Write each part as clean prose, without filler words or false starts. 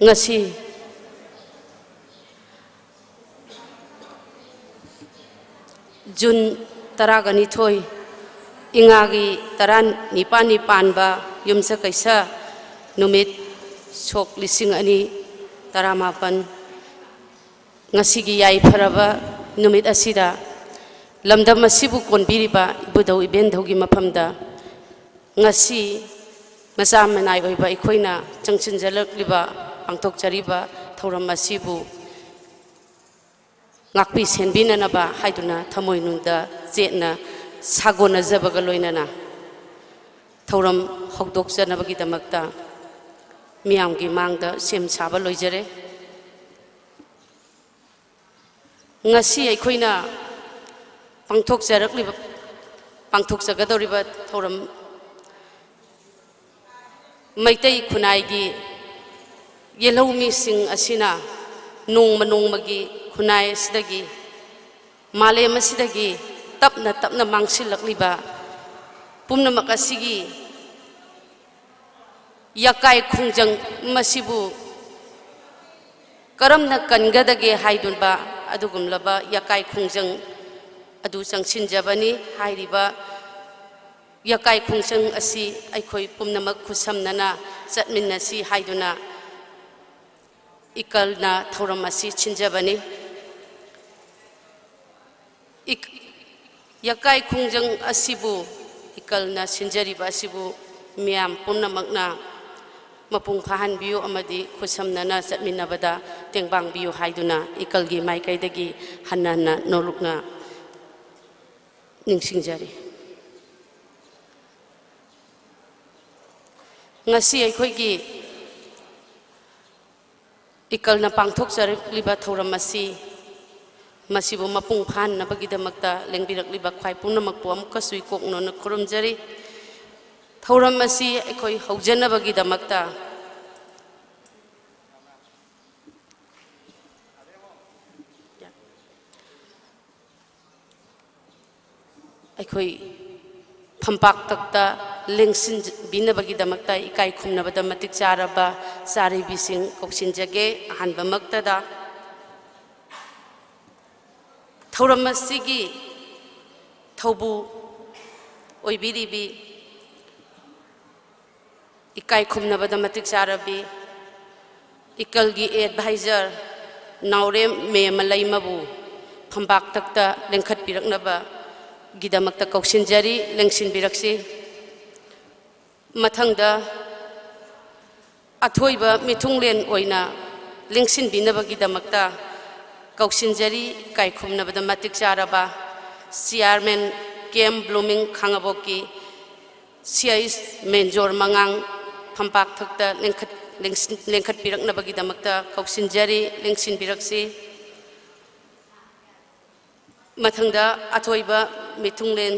ngasi Jun taragani thoi ingagi taran nipani panba yumsa kaisa numit sok lising ani taramapan ngasigi yai pharaba numit asida lamdam masibu konbiriba ibudau ibendhogi mafamda ngasi masa manai oiba ikhoina changchinjalakliba pangthokchariba thoram masibu ngakpi senbinanaba haiduna thamoinungda chetna sagonajabaga loinana thoram hokdokjanabagidamagta miyamgi mangda sem saba loijare ngasi ikhoina pangthokjarakliba pangthokjagadoriba thoram Maitai Khunai gi Yelomi sing asina nongmagi Khunai sidagi Malem sidagi tapna mangsilakliba pumnamak asigi Ekai Khunjang masibu karamna kangadage haidunba adugumlaba Ekai Khunjang adu changsinjabani hairiba Ekai Khunjang asi aikhoi pumnamak khusamnana chatminnasi haiduna ikalna thoram asi chinjabani Ekai Khunjang asibu ikalna sinjariba asibu miyam pumnamakna mapung phahanbiyu amadi khusamnana chatminnabada tengbangbiyu haiduna ikalgi maikaidagi hanna nolukna ningsingjari ngasi aikhoigi ikalna pangthokjarliba thoram asi masibu mapung phannabagidamakta lengbirakliba khwai pumnamakpu amukka sui koknona khurumjari thoram asi aikhoi haujanabagidamagta aikhoi phampak takta lengsin binabagidamagta Ekai Khumnabada matik charaba Langjaribashing koksinjage ahanbamaktada thoram asigi thobu oibiribi Ekai Khumnabada matik charabi ikalgi advisor naurem me malaimabu phambak takta lengkhatpiraknaba gidamakta koksinjari lengsinbiraksi mathangda athoiba mithunglen oina lengsinbinabagidamakta koksinjari Ekai Khumnabada matik charaba chairman kem blooming khangaboki CIS menjor mangang phampak thakta lengkhatpiraknabagidamakta koksinjari lengsinbiraksi mathangda athoiba mithunglen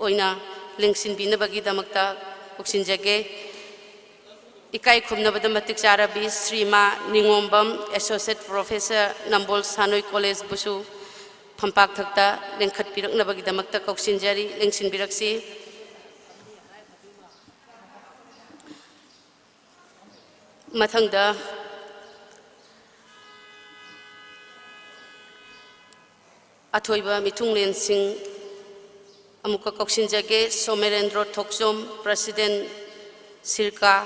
oina lengsinbinabagidamakta koksinjage Ekai Khumnabada matik charabi Srima Ningombam Associate Professor Nambol Sanoi College busu phampak thakta lengkhatpiraknabagidamakta koksinjari lengsinbiraksi mathangda athoiba mithunglen sing amuka koksinjage Somerendro Thoksom President Sirka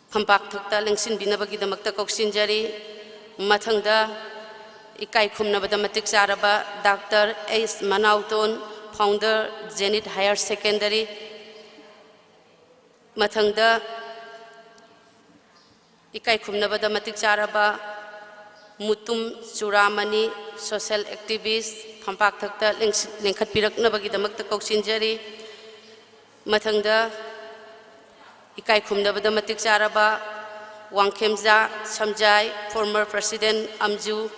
phampak thakta lengsinbinabagidamakta koksinjari mathangda Ekai Khumnabada matik charaba Dr. S. Manauton Founder Zenit Higher Secondary mathangda Ekai Khumnabada matik charaba Mutum Churamani Social Activist phampak thakta lengkhatpiraknabagidamakta koksinjari mathangda Ekai Khumnabada matik charaba Wangkhemja Samjai former President Amju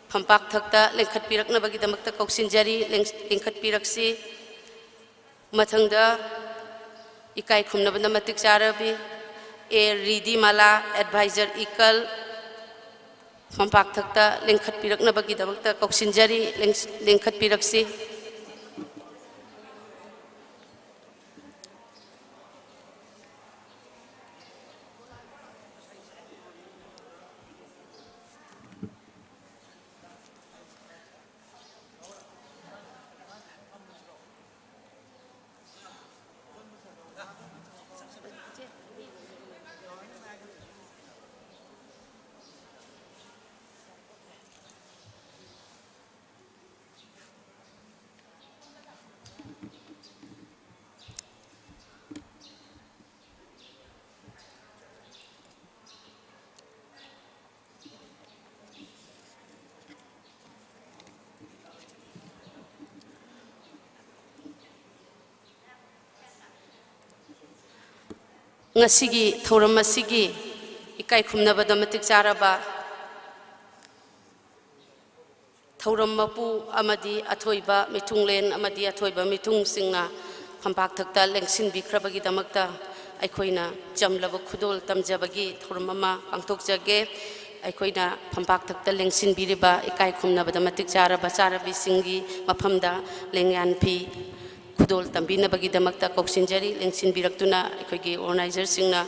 phampak thakta lengkhatpiraknabagidamakta koksinjari lengkhatpiraksi mathangda Ekai Khumnabada matik charabi A. Ridimala Advisor IKAL phampak thakta lengkhatpiraknabagidamakta koksinjari lengkhatpiraksi ngasigi thoram asigi ikai khumnabada matik charaba thoram mapu amadi athoiba mitunglen amadi athoiba mitung singna phampak thakta lengsin bikhrabagi damakta aikhoina jamlaba khudol tamjabagi thoram ama pangthokjage aikhoina phampak thakta lengsin biriba ikai khumnabada matik charaba charabi singi mafamda lengyan phi khudol tambinabagi damakta koksinjari lengsin biraktuna aikhoigi organizer singna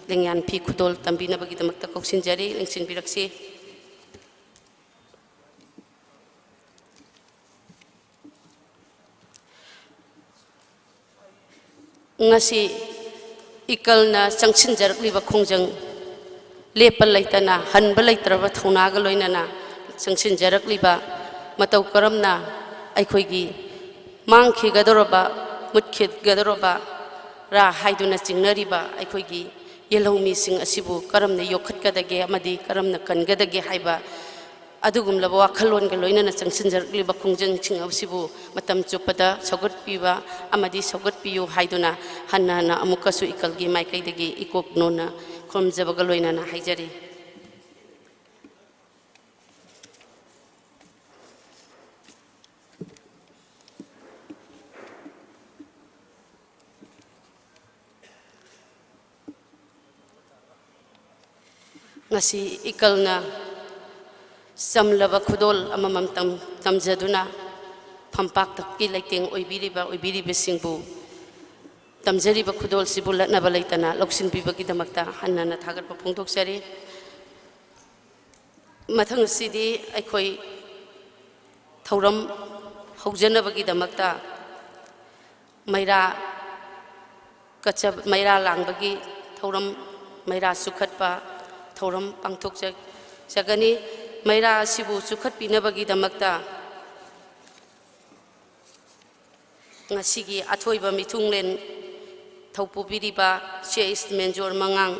lengyan phi khudol tambinabagi damakta koksinjari lengsin biraksi ngasi ikalna changsinjarakliba khongjang lepal laitana hanba laitraba thaunaga loinana changsinjarakliba matau karamna aikhoigi mangkhigadoroba mutkhidgadoroba ra haiduna chingnariba aikhoigi yelhomi sing asibu karamna yokhatkadage amadi karamna kangadage haiba adugumlaba wakhallon ga loinana changsinjarakliba khongjang chingabsibu matam chupada saugotpiba amadi saugotpiyu haiduna hannana amukasu ikalgi maikaidagi ikoknona khomjabaga loinana haijari ngasi ikalna samlaba khudol amamam tamjaduna phampak takki laiteng oibiriba singbu tamjariba khudol sibulat na balaitana loksin bibagi damakta hannana thagat pa phungthok sari mathang sidi aikhoi thauram haujanabagi damakta maira kachab maira langbagi thauram maira sukhatpa thauram pangthok jagani maira sibu sukhatpinabagi damakta ngasigi athoiba mithunglen thopubiriba cheist menjor mangang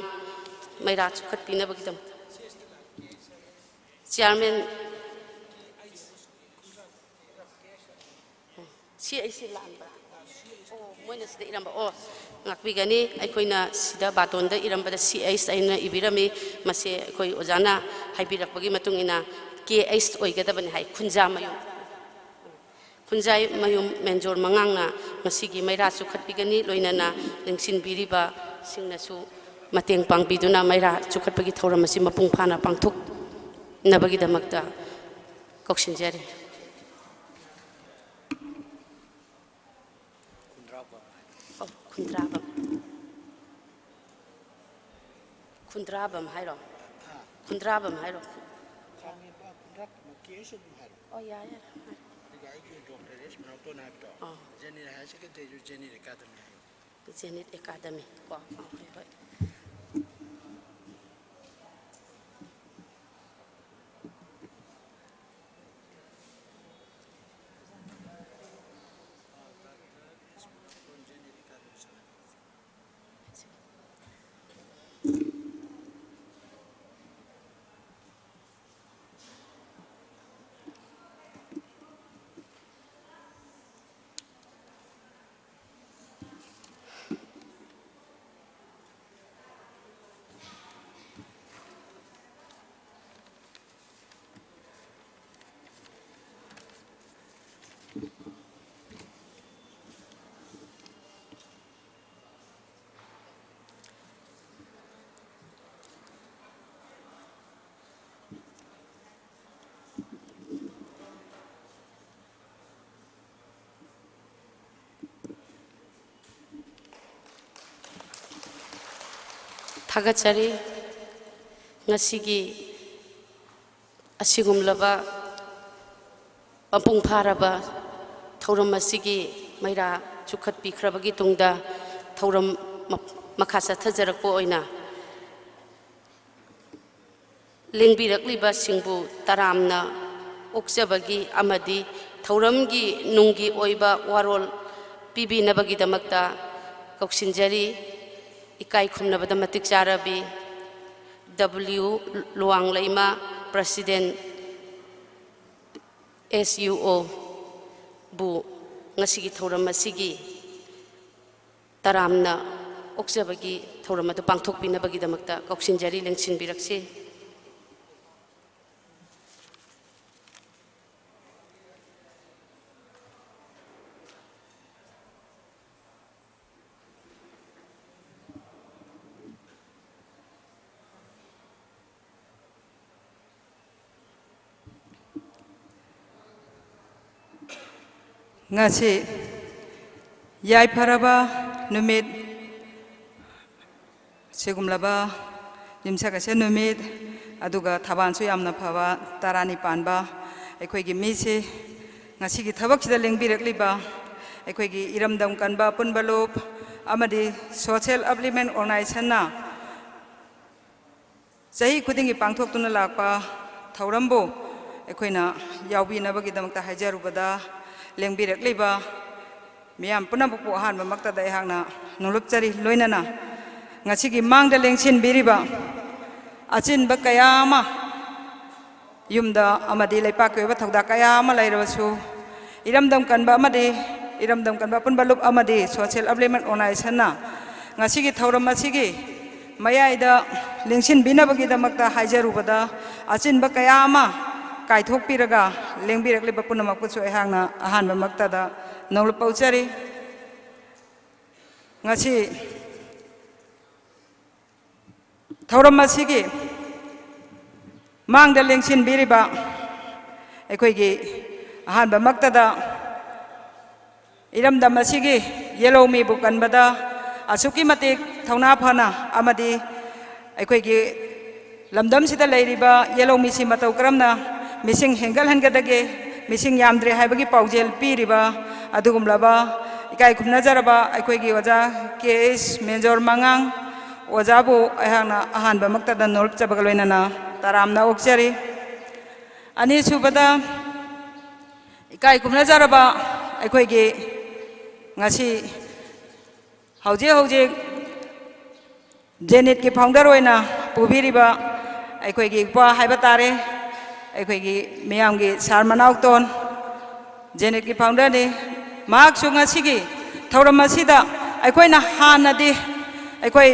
maira sukhatpinabagi damakta chairman CIC lamba moina sida iramba ngakbigani aikhoina sida batonda irambada CIC aina ibirami mase aikoi ojana haibirakpagi matungina KH oigadabani hai khunjai mayum menjor mangangna masigi maira sukhatpigani loinana lengsin biriba singnasu mateng pangbiduna maira sukhatpagi thoram asi mapung phana pangthok nabagi damakta koksinjari Khundrabam hairo Khundrabam hairo oh ya ya Zenit Academy ko hoi Thagachari ngasigi asigumlaba pampung pharaba thauram asigi maira chukhatpi khrabagi tungda thauram makhasa thajarakpo oina lengbirakliba singbu taramna okjabagi amadi thauramgi nunggi oiba warol pibinabagi damakta koksinjari Ekai Khumnajaba matik charabi W Luang Laima President SUO bu ngasigi thoram asigi taramna ꯑꯣꯛꯆꯕꯒꯤ ꯊꯧꯔꯝ ꯑꯗꯨ ꯄꯥꯡꯊꯣꯛꯄꯤꯅꯕꯒꯤꯗꯃꯛꯇ ꯀꯧꯁꯤꯟꯖꯔꯤ ꯂꯦꯡꯁꯤꯟꯕꯤꯔꯛꯁꯤ ngasi yai pharaba numit segumlaba yimsakase numit aduga thabansu yamna phaba tarani panba aikhoigi misi ngasi gi thabak sida lengbirakliba aikhoigi iramdam kanba Apunba loop amadi social upliftment organization na chahi khudingi pangthoktuna lakpa thaurambo aikhoina yaubinabagidamta haijarubada lengbirakliba miyam punabupu ahanba maktada ehangna nulupchari loinana ngasigi mangda lengsinbiriba achinba kaya ama yumda amadi leipak koiba thauda kaya ama lairabasu iramdam kanba Apunba loop amadi social upliftment organization na ngasigi thauram asigi mayaida lengsinbinabagidamakta haijarubada achinba kaya ama kaithokpiraga lengbirakliba punamakpuchu ehangna ahanba maktada nolpauchari ngasi thauram asigi mangda lengsinbiriba aikhoigi ahanba maktada iramdam asigi yellow mi bu kanbada asuki matik thauna phana amadi aikhoigi lamdam sida leiriba yellow mi si matau karamna Mising henggal hangadage mising yamdre haibagi paujel piriba adugumlaba Ekai Khumnajaba aikhoigi oja case major mangang ojabu ehana ahanba maktada nolpchabaga loinana taramna okchari ani subada Ekai Khumnajaba aikhoigi ngasi hauji Janet ki founder oina pubiriba aikhoigi pa haiba tare aikhoigi miyamgi sar manauton Janet ki founder ni mak sunga sigi thauram asida aikhoina hanadi aikhoi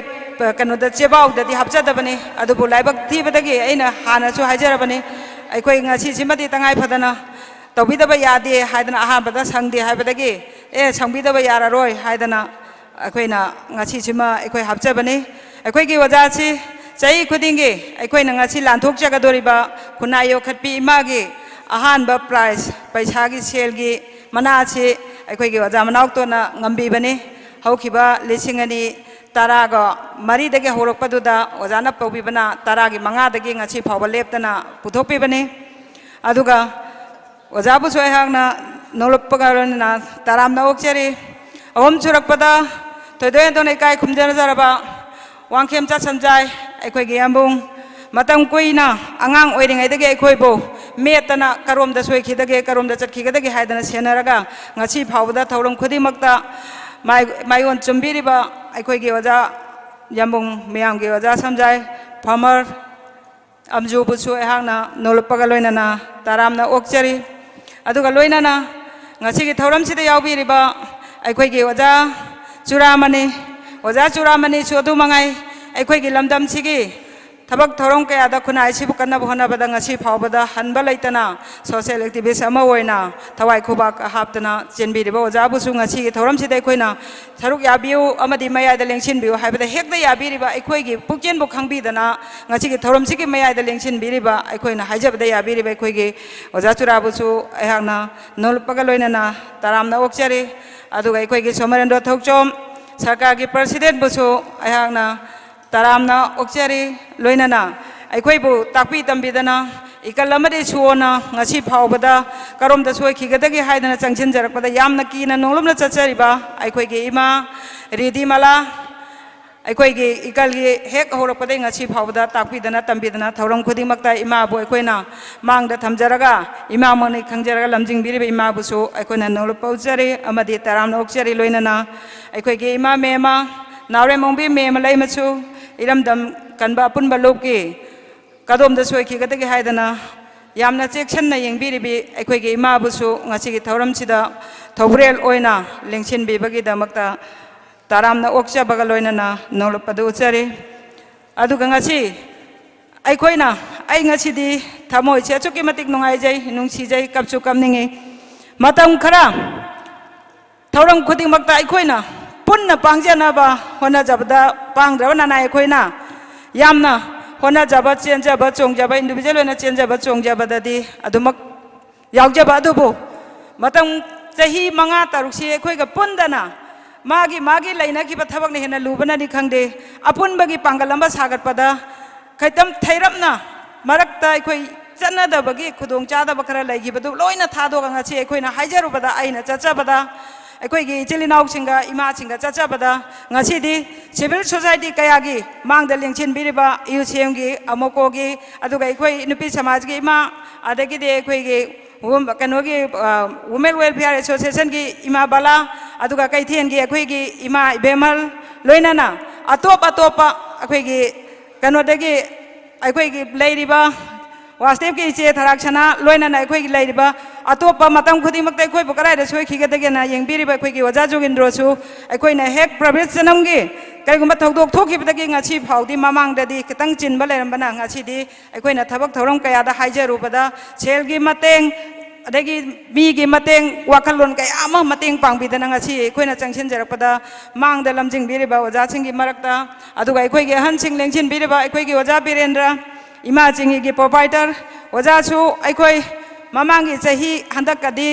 kanoda chebau dadi hapchadabani adubu laibak thibadagi aina hanasu haijarabani aikhoi ngasi simadi tangai phadana tawbidaba yade haidana ahanbada sangde haibadagi sangbidaba yararoi haidana aikhoina ngasi sima aikhoi hapchabani aikhoigi wajasi chahi khudingi aikhoina ngasi lanthokchagadoriba Khunai Yokhatpi imagi ahanba prize paisagi selgi manachi aikhoigi waja manautona ngambibani haukiba lisingani taraga maridagi horokpaduda wajana paubibana taragi mangadagi ngasi phawba leptana puthokpibani aduga wajabu soihangna noloppagarona taramna okchari ahom surakpada toidoyantone Ekai Khumnajaba wangkhem chasamjai aikhoigi ambung matam koina angang oiringaidagi aikhoibo metana karomda soikhidage karomda chatkhigadagi haidana senaraga ngasi phawda thauram khudimakta mayon chumbiriba aikhoigi oja yambung miyamgi oja samjai farmer amju busu ehangna nolpaga loinana taramna okchari aduga loinana ngasi gi thauram sida yaubiriba aikhoigi oja churamani sodu mangai aikhoigi lamdam sigi tabak thorong kaya da Khunai sibu kanna bhona bada ngasi phawbada hanba laitana social activist ama oina thawai khubak haptana chenbiriba oja busu ngasi gi thoram sida aikhoina tharuk yabiu amadi maya da lengsin biu haibada hekda yabiriba aikhoigi pukchen bu khangbidana ngasi gi thoram sigi maya da lengsin biriba aikhoina haijabada yabiriba aikhoigi oja chura busu ehangna nolpaga loinana taramna okchari aduga aikhoigi somarendra thokchom sarkargi president busu ehangna taramna okchari loinana aikhoibu takpi tambidana IKAL amadi suona ngasi phawbada karomda soikhigadagi haidana changsinjarakpada yamna kina nonglomna chachariba aikhoigi ima ridi mala aikhoigi IKAL gi hek horakpada ngasi phawbada takpidana tambidana thauram khudingmakta ima bu aikhoina mangda thamjaraga ima mani khangjaraga lamjingbiriba ima busu aikhoina nolpaujari amadi taramna okchari loinana aikhoigi ima mema naure mongbi mema laimachu Iramdam Kanba Apunba loop ki kadomda soikhigadagi haidana yamna cheksanna yengbiribi aikhoigi ima busu ngasi gi thauram sida thobrel oina lengsinbibagi damakta taramna okjaba loinana nolpadu uchari aduga ngasi aikhoina ai ngasi di thamoi che chuki matik nungai jai nungsi jai kapchu kamningi matam khara thauram khuding makta aikhoina punna pangjana ba hona jabda pangdrana na aikhoina yamna hona jaba chenjaba chongjaba individual na chenjaba chongjaba dadi adumak yaujaba adubu matam chahi manga tarukse aikhoiga pundana magi laina ki bathabak ne hena lubana ni khangde apunba gi pangalamba sagat pada kaitam thairapna marakta aikoi chana da bagi khudong cha da bakara laigi badu loina thado ga ngachi aikhoina haijaru bada aina chacha bada aikoi gi chilinau singa ima singa chacha bada ngachi di civil society kaya gi mangda lingchin biriba UCM gi amoko gi aduga aikoi nupi samaj gi ima adagi de aikoi gi kanogi women welfare association gi ima bala aduga kaithien gi aikoi gi ima bemal loinana atop aikoi gi kanodagi aikoi gi leiriba वास्तव की चे थराक्षना लोइना अखोई लेरिबा अतोप मतम खुदिमक अखोई बकराय the सोय खिगदगेना यंगबिरिबा अखोई की वजा जोगिंद्रोसु अखोइना हेक private जनमगी कईगुम थौदोक थोखिबदगी ngachi फाउदी ममांगददी खितंग चिनबा लेरमबना ngachi अखोइना थबक थौरम कयादा हाइजरुबदा सेलगी mateंग अदगी बीगी mateंग वाखलोन कया अमा mateंग पांगबिदना ngachi अखोइना चंगसिनजरपदा मांगद लमजिंग बिरिबा वजा सिंगी मरकता अदुगा अखोइगी हनसिंग लेंसिन बिरिबा अखोइगी वजा बिरेंद्र Emasing की प्रोपाइटर वजासु अखोई ममांगी चाही हंदकदी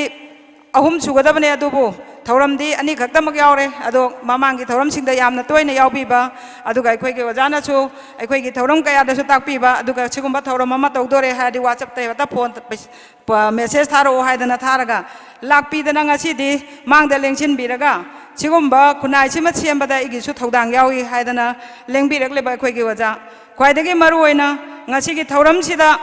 अहुम सुगदबने अदुबु थौरमदी अनी खक्तमक यावरे अदो ममांगी थौरम सिंगदा यामना तोयना यावबिबा अदुगा अखोइगी वजानासु अखोइगी थौरम कयादसु ताकपिबा अदुगा सिगुम्बा थौरम अमा तौदोरे हादि WhatsApp ते वता फोन मेसेज थारो हायदना थारगा लाकपिदना ngasiदी मांगदा लेंसिन बिरगा सिगुम्बा खुनाइ सिमा सेमबदा इगिसु थौदांग यावी हायदना लेंबिरगलेबा अखोइगी वजा ख्वाइदगी मरुओइना ngasi thauram sida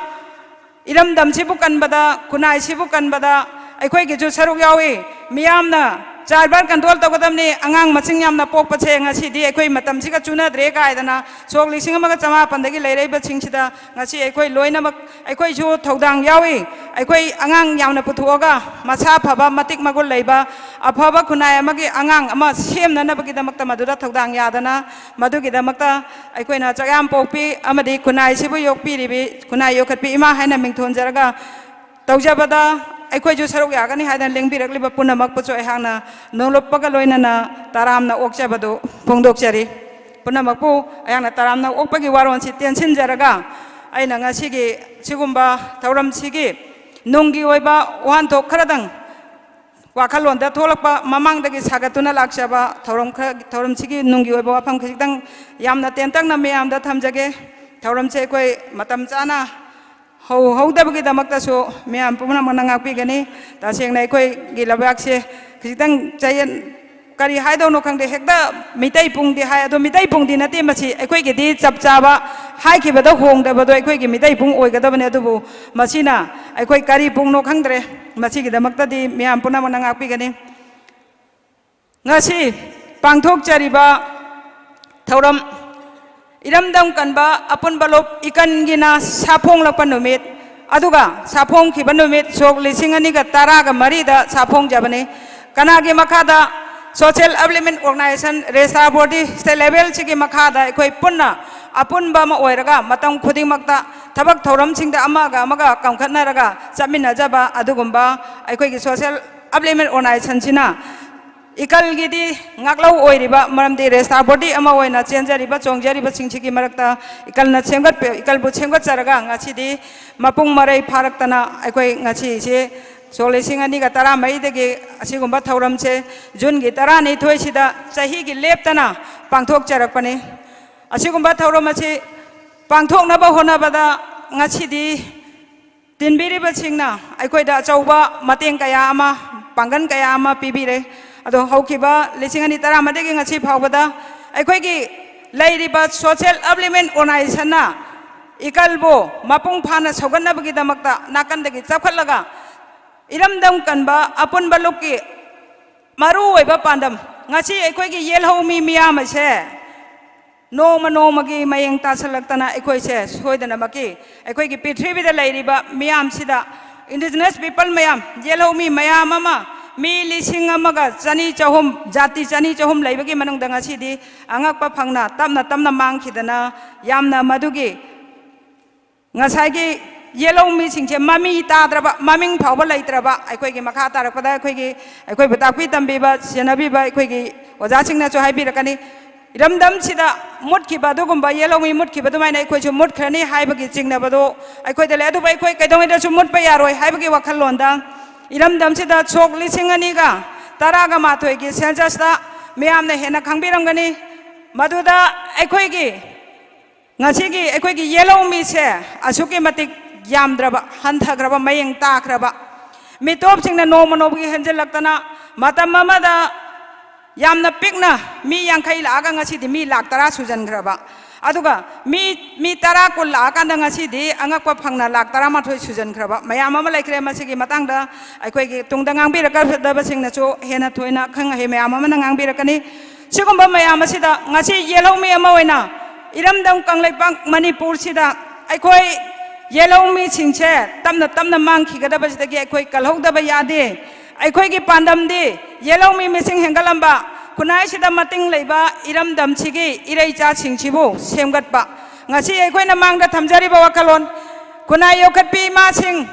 iramdam sibu kanbada khunai sibu kanbada aikhoi gi ju saruk yawi miyamna charbar control togodamni angang maching yamna pokpa che ngasi di aikhoi matam siga chuna dre kaidana sok lising amaga chama pandagi leireiba chingsida ngasi aikhoi loinamak aikhoi ju thodang yawi aikhoi angang yamna puthuoga masa phaba matik magul leiba afaba khunai amagi angang ama semna nabagi damakta madura thodang yadana madugi damakta aikhoi na chagam pokpi amadi khunai sibu yokpi ribi khunai yokhatpi ima haina mingthon jaraga tawjabada अखोई जो सरुक यागनी हादन लेंबिरगलिबा पुनमक पुचो एहांगना नोलोपगा लोइनाना तारामना ओक्चबदो फोंदोकचरी पुनमकपु Ayana तारामना ओकपगी वारोनसि tension जरगा आइना ngasiगी सिगुम्बा थौरम सिगी नोंगी ओइबा वानथोक खरदंग वाखलोंदा थोलकपा ममांगदगी सागतुना लाक्चबा थौरम सिगी नोंगी ओइबा वाफम खितंग यामना टेंतंगना मेयामदा थमजगे थौरम से कोई मतम चाना हौदबगी दमक्तसु ma'am पुमना मंगापीगनी तसेंगना अखोई गिलबाक्से खितंग चयन करी हाइदौनो खंगदे हेक्ता मितै पुंगदि हाय अदो मितै पुंगदि नते मछि अखोइगिदि चपचाबा हाइखिबदा होंगदबदो अखोइगी मितै पुंग ओइगदबने अदुबु मसिना अखोइ करी पुंगनो खंगद्रे मसिगी दमक्तदि मैम पुमना मंगापीगनी ngasi पांगथोकचरिबा थौरम Iramdam Kanba Apunba lop ikangina sapong lapan numit aduga sapong kiban numit sok lisingani ga taraga marida sapong jabane kanagi makada social upliftment organization resa body state level chigi makada ekoi punna apunba ma oiraga matam khuding makta thabak thoram singda amaga kamkhatnaraga chaminajaba adugumba ekoi gi social upliftment organization china IKAL gidi ngaklau oiriba maramdi resta body ama oina chenjariba chongjariba singchigi marakta IKAL na chengat pe IKAL bu chengat charaga ngachi di mapung marai pharaktana aikoi ngachi se solisingani ga tara mai dege asigumba thauram che jun gi tara ni thoi sida chahi gi leptana pangthok charakpani asigumba thauram achi pangthok na ba hona bada ngachi di tinbiriba singna aikoi da chauba mateng kaya ama pangan kaya ama pibire अदो हौकिबा लिसिंगनी तरा मदेगी ngasi फावबदा अखोइगी लेरिबा social अपलिमेंट organisation ना इकलबो मपुंग फाना सौगन्नबगी दमक्ता नाकंदगी चखलगा इरमदम कनबा अपुनबा लोकि मारू ओइबा पांदम ngasi अखोइगी येलहौमी मियाम से नोमगी मयंग तासलक्तना अखोइ से सोइदनमकी अखोइगी पृथ्वीदा लेरिबा मियाम सिदा indigenous people mayam yellow mi mayam ama mi lising amaga chani chahum jati chani chahum laibagi manungda ngasidi angakpa phangna tamna mangkhidana yamna madugi ngasagi yellow mi singche mami tadraba maming phawba leitraba aikoigi makha tarakpada aikoi butakpi tambiba senabiba aikoigi oja singna chu haibirakani iramdam sida mutkiba dugumba yellow mi mutkiba dumaina aikoi chu mutkhani haibagi jingnabado aikoi dele adu bai koi kaidongida chu mutpa yaroi haibagi wakhallonda iramdam sida chok lisinganiga taraga mathoi gi senjasta meyamna hena khangbiramgani maduda aikoigi ngasigi aikoigi yellow mi se asuki matik yamdraba hanthagraba mayeng takraba mitop singna nomonobi henjelaktana matam mamada yamna pikna mi yangkai laga ngasidi mi lak tara sujangraba aduga mi tara kul laga ngasidi angakwa phangna lak tara mathoi sujangraba mayam ama laikre masigi matangda aikoi gi tungdangang biraka daba singna chu hena thoina khanga he mayam ama nangang birakani sigumba mayam asida ngasi yellow mi ama oina iramdam kanglei pang manipur sida aikoi yellow mi singche tamna mangki gada bajidagi aikoi kalhogdaba yade aikoi gi pandam di yellow mi missing hengalamba kunai sida mating leiba iramdam chigi iraicha singchibu semgatba ngasi aikoi na mangda thamjariba wakalon kunai yokhatpi Emasing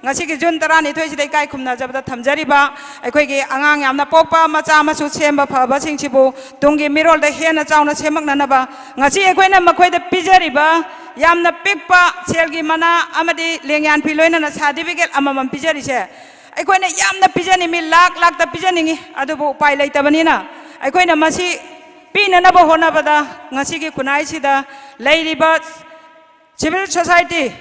ngasi gi jun tarani thoi sida Ekai Khumnajaba thamjariba aikoi gi angang yamna pokpa macha masu semba phaba singchibu tungi mirol da hena chauna semaknanaba ngasi aikoi na makhoi da pijariba yamna pikpa selgi mana amadi lengyan piloina na certificate amamam pijari se aikoina yamna pijani mi lak ta pijani adubu pai leitabani aikoina masi pina na bahona bada ngasi gi kunai sida leiriba civil society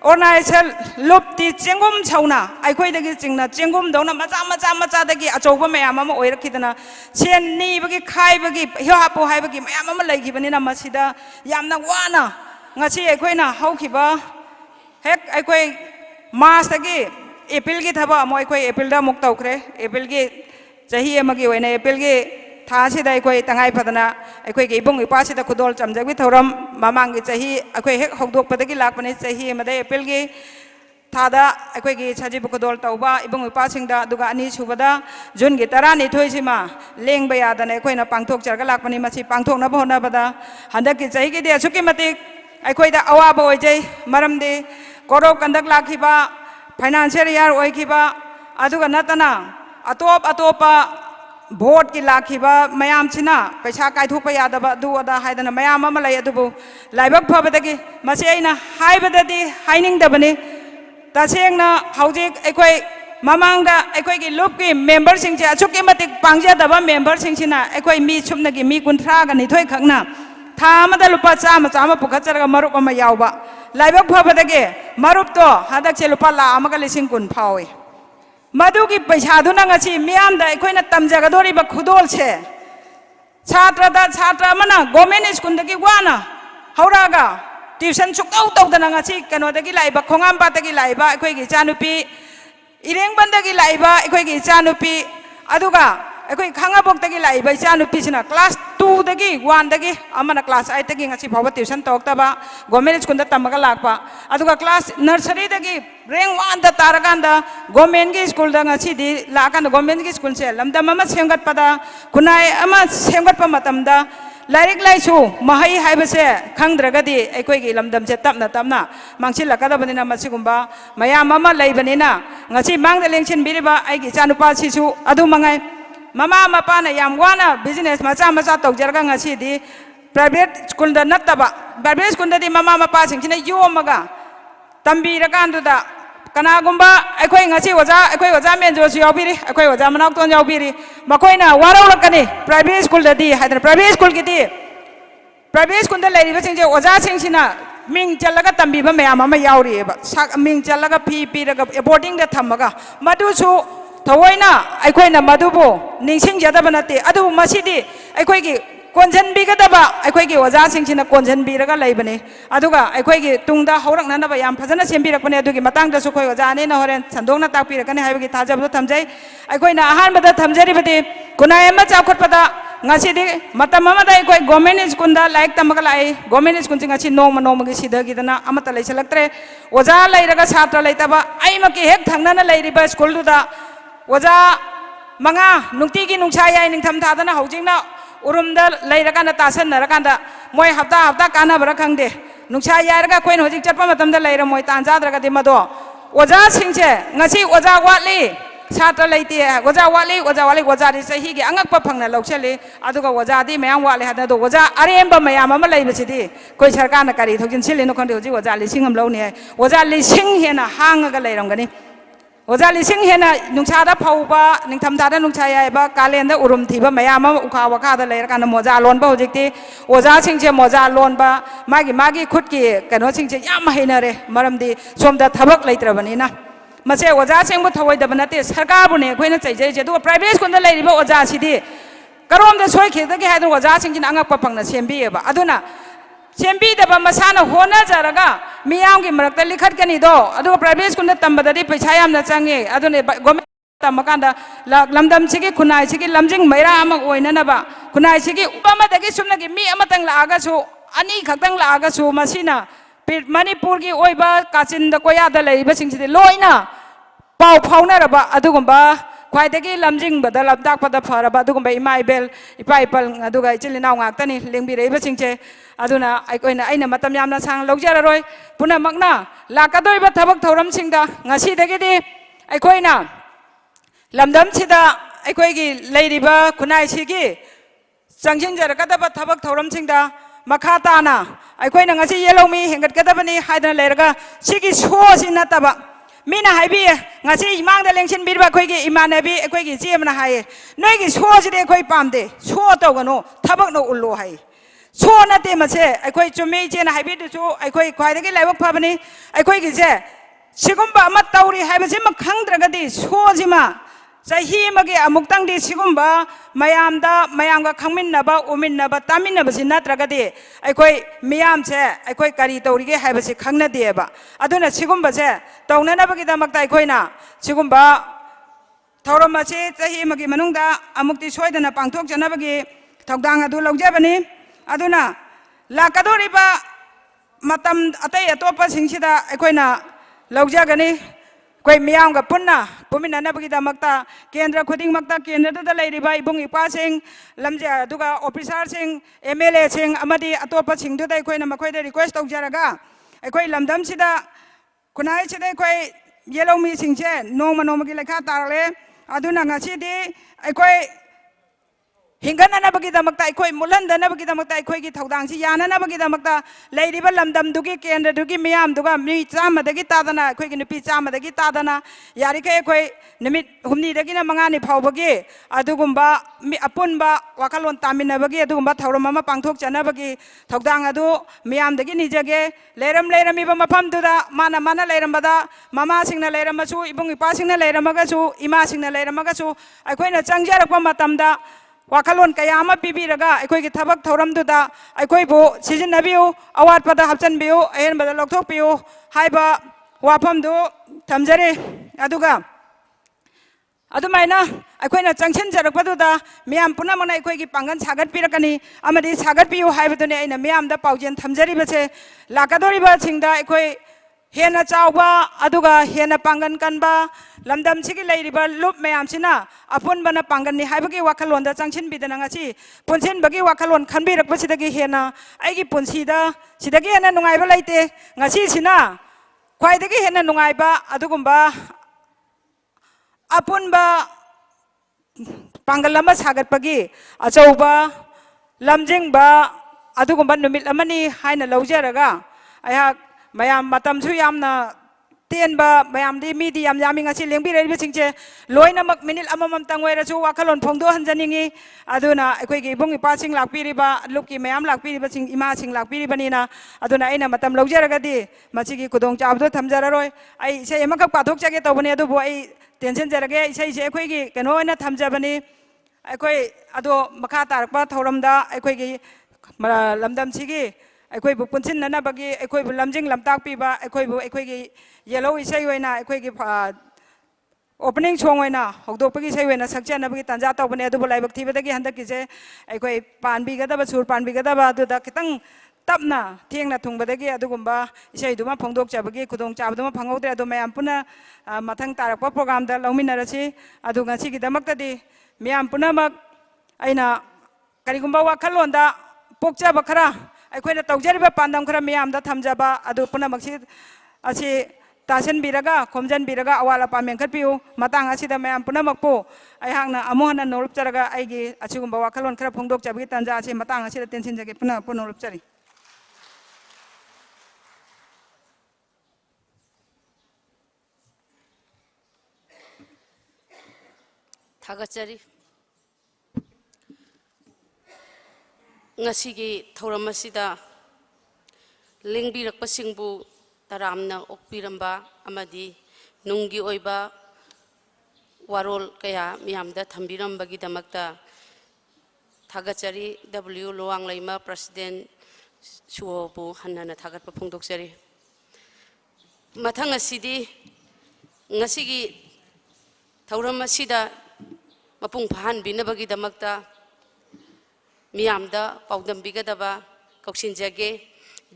organization lupti chengum chauna aikoi dagi chingna chengum dona macha dagi achauba mayam ama oirakidana chen ni bagi khai bagi hapu hai bagi mayam ama leigibani na masida yamna wana ngasi aikoina haukiba hek aikoi mas tagi april gi thaba mo aikoi april da muk taukre april gi chahi amagi oina april gi tha sida aikoi tangai phadana aikoi gi ibung ipa sida khudol chamjagwi thoram mamang gi chahi aikoi hek hokdok padagi lakpani chahi amada april gi thada aikoi gi chajibu khudol tauba ibung ipa singda duga ani subada jun gi tarani thoisima lengba yadana aikoina pangthok charga lakpani masi pangthok na bhona bada handak gi chahi gi de suki matik aikoi da awaba oijai maramde korok kandak lakhiba financial year oikiba aduga natana atopa vote ki lakhiba mayam china paisa kaithokpa yadaba du ada haidana mayam ama lai adubu laibak phabadagi masi aina haibadadi hainingdabani tasengna haujik aikoi mamangda aikoi gi loop ki member singche achuki matik pangjadaba member singchina aikoi mi chumnagi mi kunthra ga nithoi khakna Tamada lupa chama pukacharaga marup ama yauba laibak phabadage marup to hadak che lupa la amaga lising kun phawi madugi paisa duna ngasi miamda aikoina tamjagadoriba khudol che chatra mana government school dagi wana hauraga tuition chukau tawdana ngasi kanodagi laiba khongamba dagi laiba aikoi gi chanupi irengbandagi laiba aikoi gi chanupi aduga aikoi khangabok dagi laiba chanupi sina class 2 dagi 1 dagi amana class 8 dagi ngasi phawba tuition tawtaba government school da tamaga lakpa aduga class nursery dagi rank 1 da taraganda government gi school da ngasi di lakanda government gi school se lamdam ama semgat pada kunai ama semgat pa matamda lairik laisu mahai haibase khangdragadi aikoi gi lamdam se tapna mangsil lakadabani na masigumba mayam ama laibanina ngasi mangda lengchin biriba aigi chanupa sisu adu mangai mama mapa na yam wana business macha tawjarga ngasi di private school da nataba private school da di mama mapa singchina yomaga tambirakanduda kanagumba aikoi ngasi oja menjo su yaubiri aikoi oja manak ton yaubiri makoina waraulakani private school da di haidana private school ki di private school da lairiba singje oja singchina ming chalaga tambiba mayam ama yauri ba ming chalaga piraga boarding da thamaga madusu Tawaina, Aikoina Madubo, Ningsing Jadabanati, Adu Masidi, Aikoigi, Konjan Bigadaba, Aikoigi was asking in a Konjan Biraga Labani, Aduga, Aikoigi, Tungda, Horak Nanaba, Yam Pazana Simbirakone, Matang, the Suko, Zani, and Sandona Tapi, can have it Taja Tamjay, Aikoina, Hanbada Tamjaribati, Kunayama Chakopada, Nasidi, Matamamada, Aiko, Gomenis Kunda, like Tamagalai, Gomenis Kuntingachi, no Monomagi, Gidana, Amatala Selectre, was a Lairaga Satra Laitaba, I'm a Kehek Tangana Lady by School to the Waza manga nungti ki nungsa yai ning tham tha dana housing na urum da lai ra kan da tasan na ra kan da moi hafta kana bara khang de nungsa yai ra ka koin hojik chatpa matam da lai ra moi tan ja dra ka de ma do oja sing che ngasi oja watli satra laite oja watli di sahi gi angak pa phangna lokchale aduga oja di mayam watli hada do oja aremba mayam ama lai bachidi koi sarkar na kari thogin sile no khande hoji oja lising am lo ne oja lising hena hang ga lai ram gani oja lising hena nungsa da phauba ningtham da nungsa yai ba kalen da urum thiba mayam ama ukha wakha da lai ra kan moja lon ba hojikti oja sing che moja lon ba magi khut ki kano sing che yam heina re maram di som da thabak laitrabani na mase oja sing bu thawai da banate sarkar bu ne khoina chai jai je do private school da lai riba oja sidi karom da soi khe da ge hadan oja sing jin angak pa phangna sembi ba aduna sembi da ba masana hona jaraga miyam gi marak ta likhat kani do adu private school da tamba da paisa yam na change adune government tamakanda lamdam chigi khunai chigi lamjing maira ama oina na ba khunai chigi upama da gi sumna gi mi ama tang la aga chu ani khaktang la aga chu masina manipur gi oiba kachin da koya da lai ba sing chide loina pau phauna ra ba adugumba kwai da gi lamjing ba da lamdak pa da phara ba adugumba imai bel ipai pal aduga chilina ngak tani lengbi rei ba sing che aduna aikoina aina matam yamna sang logjara roi puna makna lakadoi ba thabak thoram singda ngasi da gi di aikoina lamdam chida aikoi gi leiriba khunai sigi changjing jar kadaba thabak thoram singda makha tana aikoina ngasi yelomi hengat kadabani haidana leiraga sigi so sina taba mina haibi ngasi imang da lengsin birba khoi gi imanabi aikoi gi jemna haye noi gi so jide khoi pamde so tawgano thabak no ullo hai so na te mase aikoi chumi je na haibi du aikoi khwai da gi laibak phabani aikoi gi je sigumba ama tawri haibase ma khangdragadi so jima sahi magi amuktang di sigumba mayamga khangminnaba uminnaba taminnaba sinatragadi aikoi miyam se aikoi kari tawrige haibase khangnadeba aduna sigumba se tawnanabagi damakta aikoina sigumba thauramase sahi magi manungda amukti soidana pangthok janabagi thogdang adu logjabani aduna lakadoriba matam atai atopa singsida aikoina logjagani koi miyam ga punna pumina na bagi damakta kendra khuding makta kendra da lai riba ibung ipa sing lamja duga officer sing MLA sing amadi atopa sing du dai koi na makoi da request tau jaraga koi lamdam sida kunai chide koi yellow mi sing che noma gi lekha tarle aduna ngasi di koi hingana na bagi damakta koi mulanda na bagi damakta koi gi thodang si yana na bagi damakta lai riba lamdam dugi kendra dugi miyam duga mi chama dagi tadana koi gi nupi chama dagi tadana yari kai koi nimit humni dagi na mangani phawbagi adugumba mi apunba wakhallon tamina bagi adugumba thauram ama pangthok chana bagi thodang adu miyam dagi nijage lerami ba mafam duda mana leiram bada mama singna leiram machu ibung ipa singna leiram ga chu ima singna leiram ga chu aikoina changjarakpa matamda Wakhallon kayama pibiraga aikoi gi thabak thoram duda aikoi bu sizinnabiu awat pada hapchan biu ahen bada lokthok piu haiba wafam du thamjare aduga adumaina aikoina changchen jarakpa duda miyam punamana aikoi gi pangan sagat pirakani amadi sagat piu haibadune aina miyam da paujen thamjari bache lakadoriba singda aikoi hena chawba aduga hena pangan kanba lamdam sigi leiriba lup mayam sina Apunba na pangan ni haibagi Wakhallon da changchin bidana ngasi punsin bagi Wakhallon khanbirak pasidagi hena aigi punsida sidagi hena nungaiba laite ngasi sina khwaidagi hena nungaiba adugumba Apunba pangal lama sagat pagi achauba lamjingba adugumba numit amani haina laujaraga ayak mayam matam su yamna tenba mayam di midi yam yami ngasi lengbi rei singche loina mak minil amamam tangwai ra chu Wakhallon phongdo hanjaningi aduna akoi gi bung ipa sing lakpiriba lupki mayam lakpiriba sing ima sing lakpiribani na aduna aina matam lojaraga machi gi kudong chabdo thamjararoi ai sei emakak pathok jage tobani adu bo ai tension jarage sei se akoi gi keno na thamjabani akoi ado makha tarakpa thoramda akoi gi lamdam sigi aikoi bu punsin nana bagi aikoi bu lamjing lamtak piba aikoi bu aikoi gi yellow isai hoina aikoi gi opening song hoina hokdok pagi sai hoina sakchana bagi tanja tawbane adu laibak thibadagi handak ki je aikoi panbi gadaba sur panbi gadaba adu da kitang tapna thengna thungbadagi adugumba isaiduma phongdokjabagi khudongchabaduma phanghodre adu mayam puna mathang tarakpa program da lauminarasi adu ngasi gidamakta mayam puna mak aina karigumba wakhallonda pokjaba khara aikoina tawjariba pandam khara mayam da thamjaba adu puna maksi asi tasen biraga khomjan biraga awala pamen khatpiu matang asida mayam puna makpo ai hangna amohana norup charaga aigi achigumba wakhallon khara phongdokjabagi tanja asi matang asida tension jage puna norup chari Thagachari ngasigi thauramasida lingbirakpasingbu taramna okpiramba amadi nunggi oiba warol kaya miyamda thambirambagi damakta thagachari W Loanglaima President Suobu hannana thagatpa phongdokjari mathang asidi ngasigi thauramasida mapung phan binabagi damakta miyamda paudambigadaba kauksinjage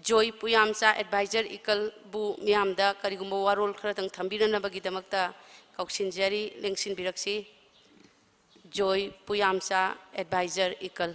joy puyamcha advisor ikal bu miyamda karigumba warol kharatang thambiranabagi damakta kauksinjari lengsin biraksi joy puyamcha advisor ikal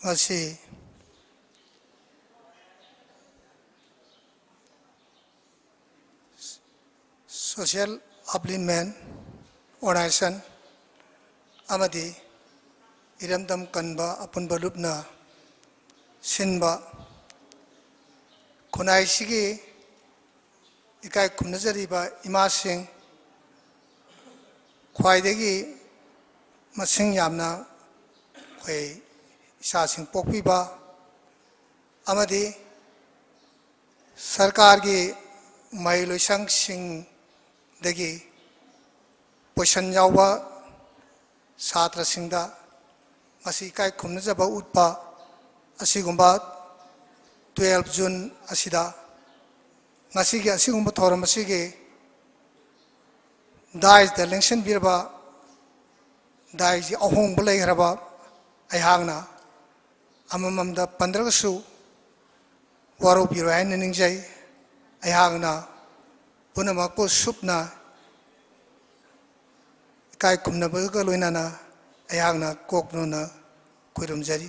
ngasi social upliftment organization amadi Iramdam Kanba Apunba lupna sinba Khunai sigi Ekai Khumnajaba Emasing khwaidagi masing yamna khoi Isasing pokpiba amadi sarkar gi Maheiloisangsing dagi poishan yawa satra singda masi Ekai Khumnajaba utpa asigumba 12 June asida ngasi gi asigumba thoram asigi dais da lengsen birba dais gi ahong bulai haraba ai hangna amamamda 15 su waro biro hain ningjai ai hangna punamakpo supna Ekai Khumnajaba loinana ai hangna koknona kuirumjari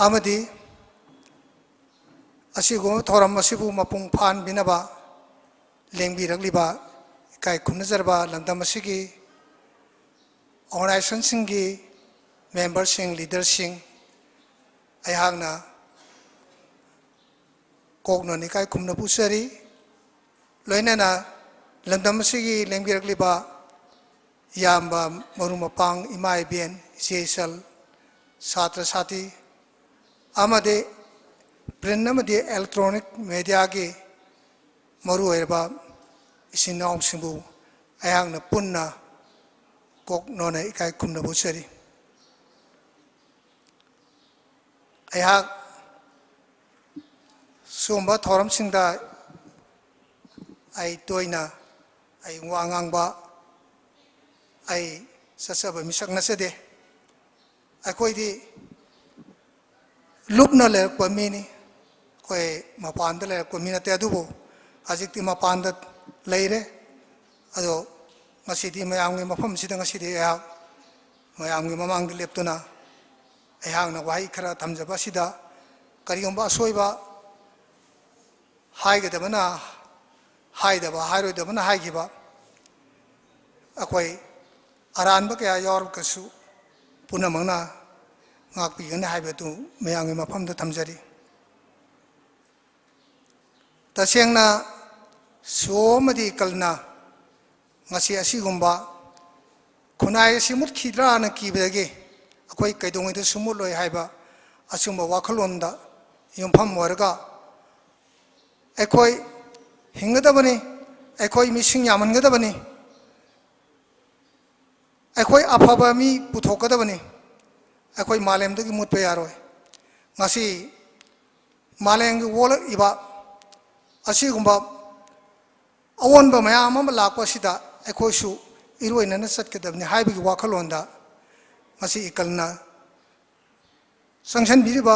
amadi asigo thoram asibu mapung phan binaba lengbirakliba Ekai Khumnajaba lamdam asigi organization singi members sing leaders sing ayahangna kokno ni Ekai Khumnajaba sari loinana lamdam sigi lengbirakliba yamba marumapang imai bien sesal satra sati amade print namade electronic media ge maru erba isinong simbu ayahangna punna kokno na Ekai Khumnajaba sari ayah sumba thoram singda ai toina ai wangangba ai sasaba misak nasade akoidi lupna le kwamini koi mapanda le kwamina te adubo ajikti mapanda leire ado ngasidi mayamgi mafam sida ngasidi ya mayamgi mamang leptuna ayangna wai khara thamjaba sida karigomba soiba haigedabana haidaba hairoidabana haigiba akoi aran ba kaya yor kasu puna mangna ngak pi gana hai betu mayang mafam da thamjari tasengna somadi kalna ngasi asigumba khunai simut khidra na kibege akoi kaidong ida sumuloi haiba asumba wakhallon da yumpham warga ekoi hingadabani ekoi mising yamangadabani ekoi afaba mi puthokadabani ekoi malemdagi mutpe yaroi ngasi maleng wol iba asigumba awonba mayam ama lakpa sida ekoi su iroina na satkadabni haibigi wakhallonda ngasi ikalna sanction biriba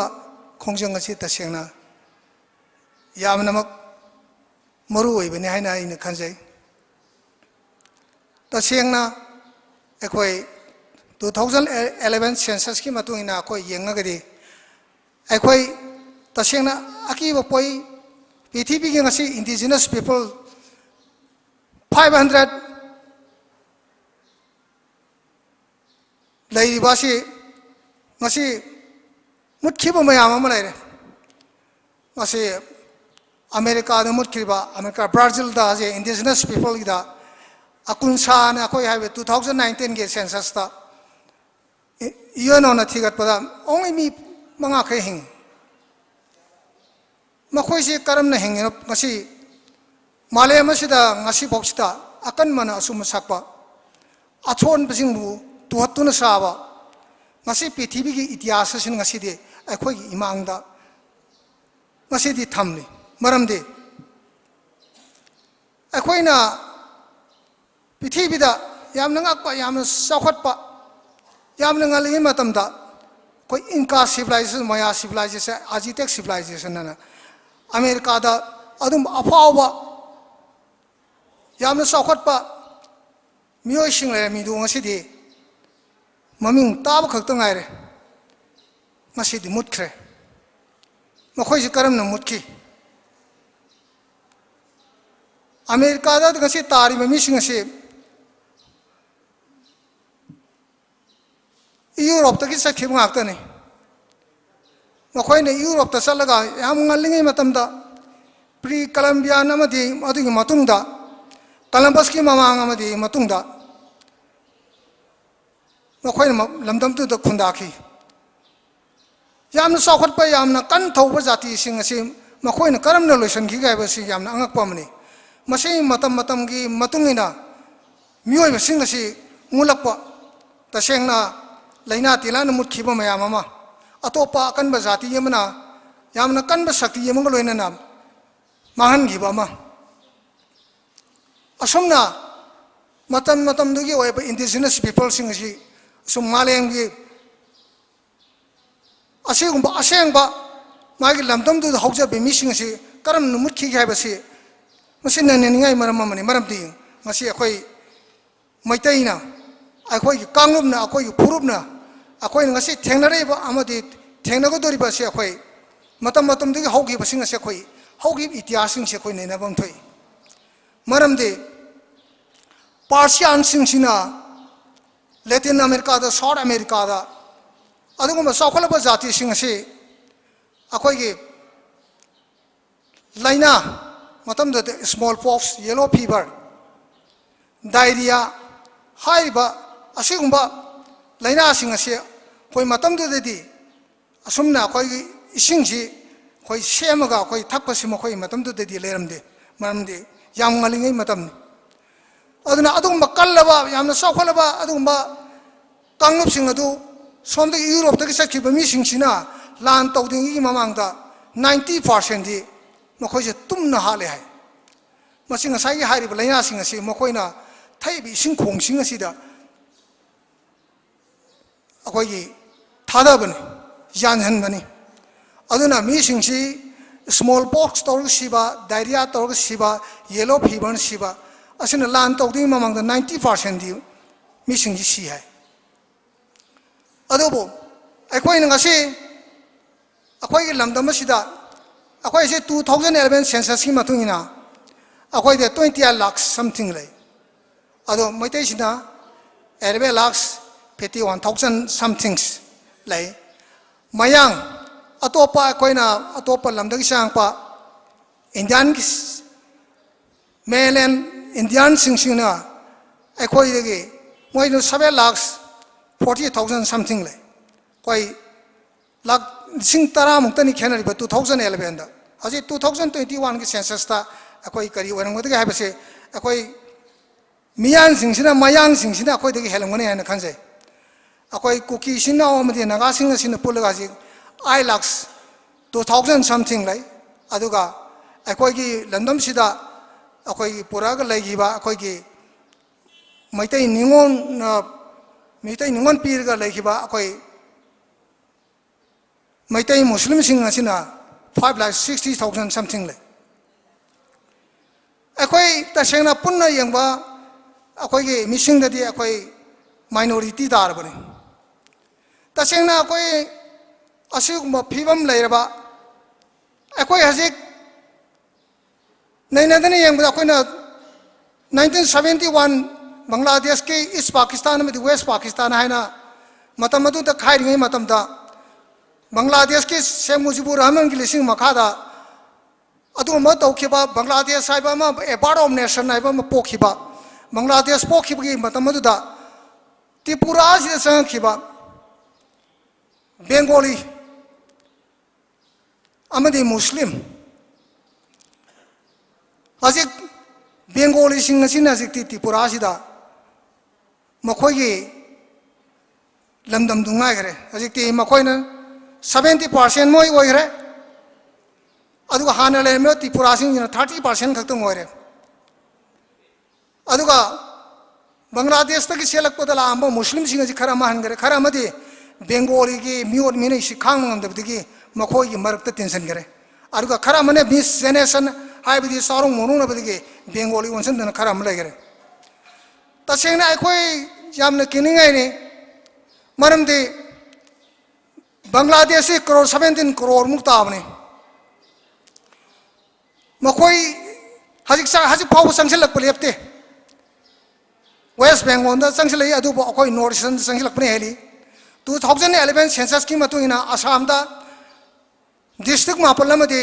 khongjang ngasi tasengna yamnamak maru oibani haina ina khanjai tasengna ekoi 2011 census ki matungina akoi yengagadi ekoi tasengna akiba poi PTP ki ngasi indigenous people 500 lairibasi ngasi mutkiba mayam ama laire ngasi America da mutkiba America Brazil da je indigenous people da akunsa na koi have 2019 ge census ta na thigat pada only mi manga khe hing makhoi se karam na hing ngasi malay masida ngasi boxta akan mana asum sakpa achon basing bu tuhatuna saba ngasi ptv gi ityas sin ngasi de akhoi gi imangda ngasi di thamni maramde akhoi na ptv da yamna ngakpa yamna sakhatpa yamna ngali matamda koi inka civilization maya civilization azitech civilization na America da adum afawa yamna sakhatpa miyoi sing le mi du ngasi di maming tab khakta ngaire ngasi di mutkre makhoi ji karam na mutki America da ngasi tari mi sing ngasi Europe ta ki sakhi ngakta ni makhoi ne Europe ta salaga yam ngalingi matamda pre Columbia namadi adu gi matungda Columbus ki mamang amadi matungda makhoi lamdam tu da khundaki yamna sakhat pa yamna kan thauba jati sing asi makhoi na karam na loisan gi ga ba si yamna angak pamani masai matam matam gi matungina mioi sing asi ngulakpa tasengna laina tilana mutkhiba mayam ama atopa kan ba jati yamna yamna kan ba sakti yamang loina nam mahan gi ba ma asomna matam matam dugi oi ba indigenous people sing asi sum maleng gi asegumba asengba magi lamdam du hauja be mi sing asi karam nu mutkhi gi ba si masin na ningai maram mani maram ti ngasi akhoi maitaina akhoi gi kanglubna akhoi gi phurubna akhoi ngasi thengnare ba amadi thengnago dori ba si akhoi matam matam digi haugi ba sing asi akhoi haugi ityas sing se khoi nei na bam thoi maram de Persian sing sina Latin America da South America da adugumba sakhalaba jati sing asi akhoi gi laina matam da smallpox yellow fever diarrhea haiba asigumba laina sing asi koi matam da di asumna koi isingji koi semaga koi thakpa sima koi matam da di leramde maramde yam ngalingai matam aduna adugumba kallaba yamna sakhalaba adugumba kangup sing adu somda Europe da ki sakhiba mi sing sina lan tawding gi mamangda 90% di makhoi je tumna hale hai masing sai gi hari laina sing asi makhoi na thai bi sing khong sing asi da akoi gi thada bani yan han bani aduna mi sing si smallpox tor siba diarrhea tor siba yellow fever siba asina lan tawding mamangda 90% di mi sing ji si hai adobo akoi na ngasi akoi gi lamdam asida akoi se 2011 census ki matungina akoi de 20 lakhs something lay ado maitai sina 11 lakhs 51,000 somethings lay mayang atopa koina atopa lamdagi sangpa Indian mainland Indian singna ekhoi degi moi no 7 lakhs 40,000 something lay koi lakh sing tara muktani khenari ba 2011 da haji 2021 ki census ta ekhoi kari warang modagi habase ekhoi miyan singsina mayang singsina ekhoi degi helangone hana khanse ekhoi kuki sinna omadi naga singna sinna pulaga ji I lakhs 2000 something lay aduga ekhoi ki landam sida ekhoi puraga laigiba ekhoi ki maitai ningon pirga laigiba ekhoi maitai muslim sing asina 5,60,000 something lay ekhoi tasengna punna yengba ekhoi ki missing dadi ekhoi minority dar bani tasengna ekhoi asugma phibam lairaba ekhoi hajik nainadani yengba ekhoi na 1971 Bangladesh ke East Pakistan में West Pakistan है ना मतम मधु तक खाई रही मतम ता Bangladesh के शेख मुजीबुर रहमान की लिस्टिंग मखादा अदु मत औखिबा Bangladesh साइबा में a part of nation साइबा में पोखिबा Bangladesh पोखिबा की मतम मधु ता त्रिपुरा से संखिबा Bengali अमदी मुस्लिम अजिक Bengali सिंह सिंह अजिक त्रिपुरा सिदा मखोई लमदम दुंगाई करे अजिक ती मखोई न 70% मोई ओई करे अदुगा हाना ले में त्रिपुरा सिंह न 30% खत्म ओई रे अदुगा बांग्लादेश तक सेलक पदला आंबो मुस्लिम सिंह जी खरा महान करे खरा मदी बेंगोली की म्यूट मिने सिखांग नंदबदी की मखोई की मरक टेंशन करे अदुगा खरा मने 20 जेनरेशन हाइबदी सारों मोनु नबदी की बेंगोली वंशन दन खरा मले करे तसेंगना एखोई यामना किनिंगाई ने मरमदे बांग्लादेश से करोड़ 17 करोड़ मुक्ताबने मखोई हजिक फाव संगसिलक लेपते वेस्ट बेंगोल दा संगसिलई अदुबो अखोई नॉर्थ ईस्टर्न संगसिलकने हेली 2011 सेंसस की मतुइना असम दा डिस्ट्रिक्ट मापल मदे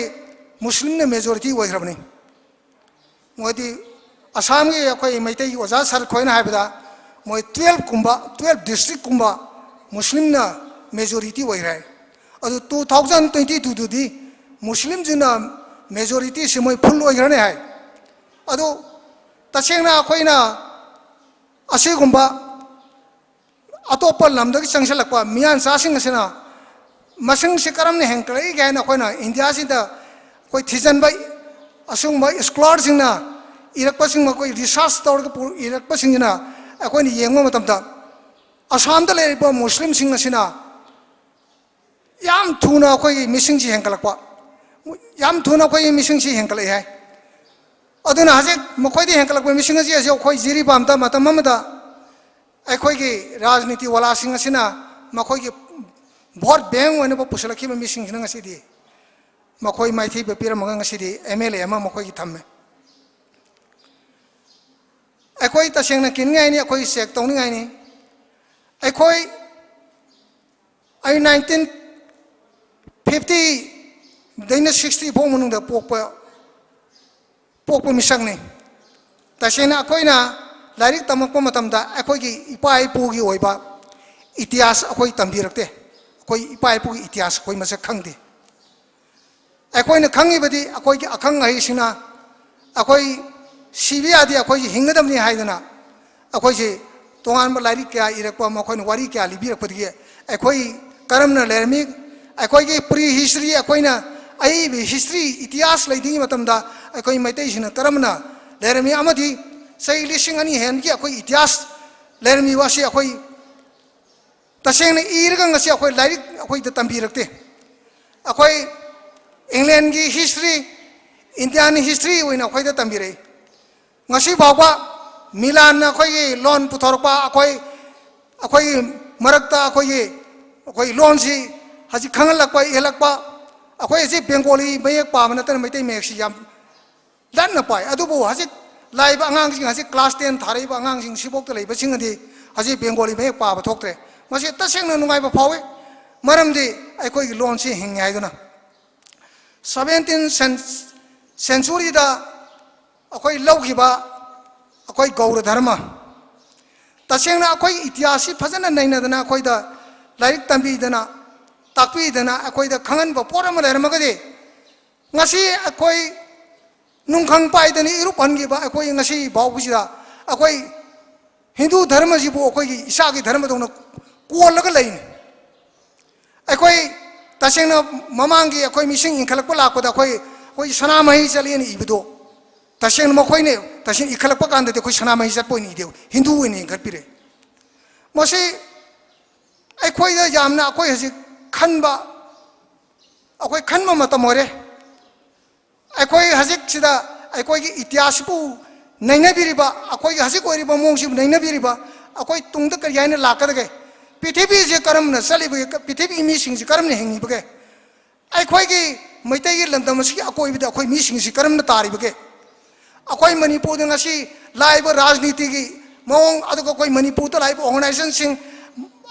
मुस्लिम ने मेजॉरिटी ओइरबने मोदी असम के अखोई मैतई ओजा सर खोइना हाबदा मोय 12 डिस्ट्रिक्ट कुंबा मुस्लिम ना मेजॉरिटी ओइराय अदु 2022 दुदी मुस्लिम जिना मेजॉरिटी से मोय फुल ओइरने हाय अदु तसेंगना अखोइना असिगुंबा अतोप लमदगी संगसलकपा मियान सासिंग असना मसिंग से करमने हेंकलई गायना अखोइना इंडिया सिदा कोई थिजनबाई असुंबा स्कॉलर सिंगना इरकपसिंग मकोई रिसर्च तौर के इरकपसिंगना अखोइनी येंगो मतमता असम दा लेबा मुस्लिम सिंग असना याम थुना अखोई मिसिंग जी हेंकलकपा याम थुना अखोई मिसिंग जी हेंकलई है अदुना हजे मखोइदी हेंकलकपा मिसिंग जी अजे अखोई जिरी बामता मतम अमदा अखोई की राजनीति वाला सिंग असना मखोई की भोट बैंक ओइनबो पुसलखिबा मिसिंग सिंग असिदी मखोई माइथी बेपिर मगंग असिदी एमएलए अमा मखोई की थम्मे अखोई तसेंगना किनगाइनी अखोई चेक तौनिगाइनी अखोई 1950 दैना 60 फो मनुंगदा पोकपा मिसंगनी तसेंगना अखोइना लाइरिक तमकपा मतमदा अखोई की इपा इपुगी ओइबा इतिहास अखोई तंबिरकते अखोई इपा इपुगी इतिहास अखोई मसक खंगदे अखोइना खंगिबदी अखोई की अखंग हइसिना अखोई सीबीआदी अखोई हिंगदमनी हाइदना अखोई से तोंगान लाइरी क्या इरकपा मखोइन वारी क्या लिबिरकपदगी अखोई करमना लेरमी अखोई की प्री हिस्ट्री अखोइना आई हिस्ट्री इतिहास लेदिंगी मतमदा अखोई मैतैसिना करमना लेरमी अमदी सही लिसिंग अनि हेन की अखोई इतिहास लेरमी वासी अखोई तसेंगना इरगा ngasi अखोई लाइरी अखोई द तंबिरकते अखोई इंग्लैंड की हिस्ट्री इंडियन हिस्ट्री ओइना अखोई द तंबिरे ngasi bawa मिलान अखोई लोन पुथोरपा अखोई मरकता अखोई लोन सी हजी खंगलकपा एलकपा अखोई जी बेंगोली मयक पाम नतन मैतै मेक्सी याम लन्न पाय अदुबो हजी लाइब अंगांग सिंग हजी क्लास 10 थारैब अंगांग सिंग सिबोक त lab Singh the haji bengali me pa ba thoktre masi taseng na nungai ba phawe maramdi aikoi gi lon si hing ngai duna 17th century da akoi lauki ba akoi gaura dharma taseng na akoi itihasi phajana naina dana akoi da lairik tambi dana takpi dana akoi da khangan ba poram lerma ga de ngasi akoi nungkhang pai dani irupan gi ba akoi ngasi bawbuji da akoi Hindu dharma ji bu akoi gi isa gi dharma dona ko laga lain akoi taseng na mamangi akoi mising inkhalak pa lakpa da akoi sana mahi chali ni ibdo taseng ma khoi ne taseng ikhalak pa kan de akoi sana mahi chat poi ni de Hindu ni khat pire mose akoi da jamna akoi hasi khanba akoi khanma matam ore akoi hasik sida akoi gi itihas bu naina biriba akoi gi hasik ori ba mong si naina biriba akoi tungda kar yaina lakada ge pithibi je karam na sali be pithibi mi sing ji karam ne hengi be akoi gi maitai gi landam si akoi bi akoi mi sing ji karam na tari be akoi manipur da ngasi laiba rajniti gi mong aduga akoi manipur da laiba organization sing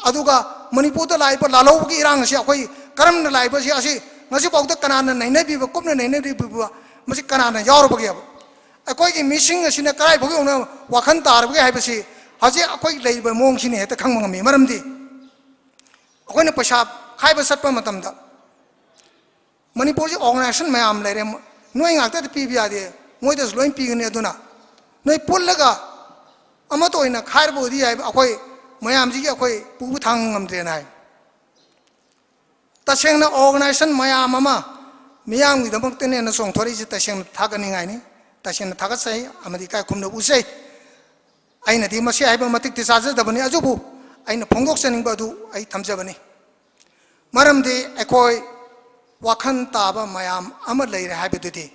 aduga manipur da laiba lalo gi irang si akoi karam na laiba si asi ngasi pawda kanana naina bi ba kupna naina bi ba masi kanana yaur be akoi gi missing asina karai bagi ona wakhan tar bagi haibasi haje akoi leiba mong sini heta khangma ngami maramdi akoi na pasha khaiba satpa matamda manipur ji organization mayam leire noi ngakta pi bi ade moi das loin pi ne aduna noi pullaga amato ina khair bo di haib akoi mayam ji akoi pu thang ngamde nai taseng na organization mayam ama miyam gi damak tene na song thori ji taseng thagani ngai ni taseng thagat sai amadi kai khumna usai aina di masi aiba matik ti saja dabani ajubu aina phongdok chaning ba du ai thamjabani maramdi akoi wakhan taba mayam ama leire haibedudi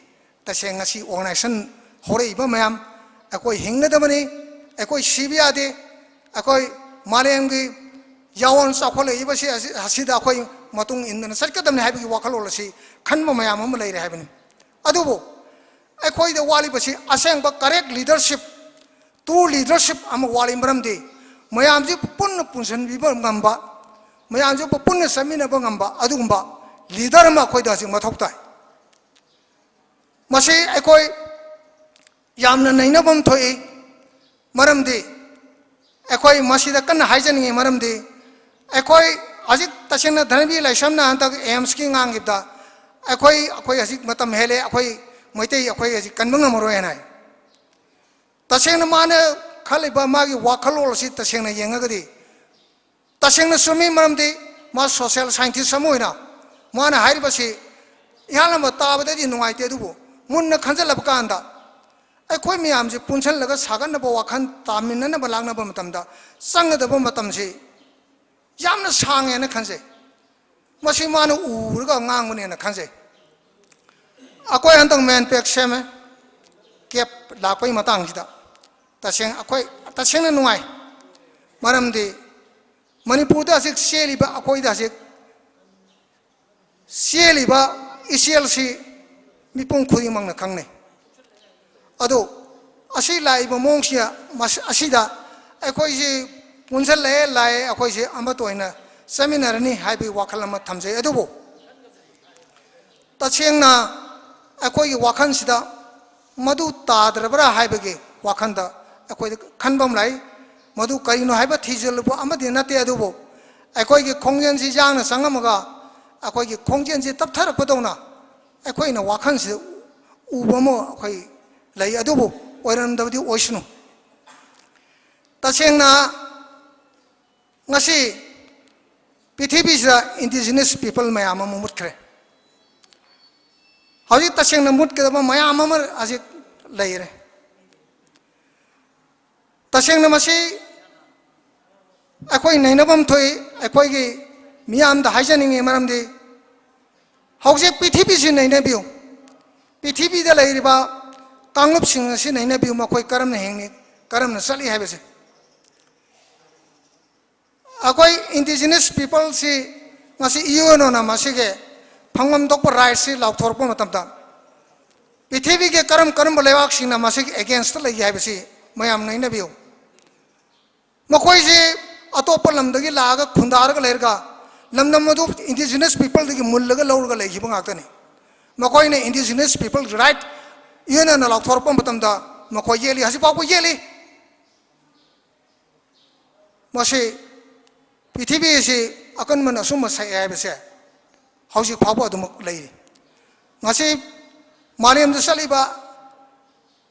taseng asi organization hore iba mayam akoi hingna dabani akoi sibia de akoi malem gi yawon sakhole iba si hasida akoi matung indana sarkadamne haibigi wakhallon si khanma mayam ama leire haibani adubu akoi da wali basi aseng ba correct leadership true leadership ama wali maramdi mayam ji punna punsan biba ngamba mayam ji punna samina ba ngamba adugumba leader ma khoi da sing mathok tai masi akoi yamna naina bam thoi maramdi akoi masi da kan haijaning maramdi akoi ajik tasena dhanbi laisamna antak aims ki ngangibda akoi ajik matam hele akoi moitei akoi ajik kanbang amroi nai tasena mane khaliba magi wakhallon si tasena yengagadi tasena sumi maramdi ma social scientist samoina mana hairibasi yalama tabada di nungai te dubu munna khanjalab kanda akoi miyam ji punchal laga sagan na wakhan taminna na balangna ba matamda sangda ba matam si yamna sange na khanse masi manu urga ngangune na khanse akoi antang man pek seme kep lapai matang sida taseng akoi taseng na nungai maramdi manipur da sik seli ba akoi da sik seli ba isial si mipung khuri mang na khangne ado asi lai ba mongsia mas asida akoi ji punchal lai akoi ji amatoina seminar ni haibi wakhallon ma thamjai adubo taseng na akoi wakhan sida madu tadrabra haibage wakhanda akoi khanbam lai madu karino haiba thijelbo amadi nate adubo akoi gi khongjen si jangna sangamaga akoi gi khongjen si tapthar padona akoi na wakhan si ubamo akoi lai adubo oirandabdi oishnu tasengna ngasi pithibi sa indigenous people mayam mutkre haji taseng na mut ke ba mayam amar aji leire taseng na masi akoi nainabam thoi akoi gi miyam da haijaning maramdi hauje pithibi si nainabiu pithibi da leire ba kanglup sing si nainabiu ma koi karam na hengni karam na sali haibase akoi indigenous people si ngasi iyo na masi ge phangam dok par right si law thor pa matamda pithibi ke karam lewak sing na masik against la yai basi mayam naina biu मखोइसे अतोप लमदगी लागा खुंदारगा लेरगा लमनम मदु indigenous people दगी मुल्लगा लौरगा लेखिबा ngakani मखोइने इंडिजिनस पीपल राइट येना न लाथोरपा मतमदा मखोइ येली हसि पाको येली मसे पृथ्वी से अकनमन असुम सायबसे हौजि फाबो अदुमक लेरि ngasi मालेम दसलिबा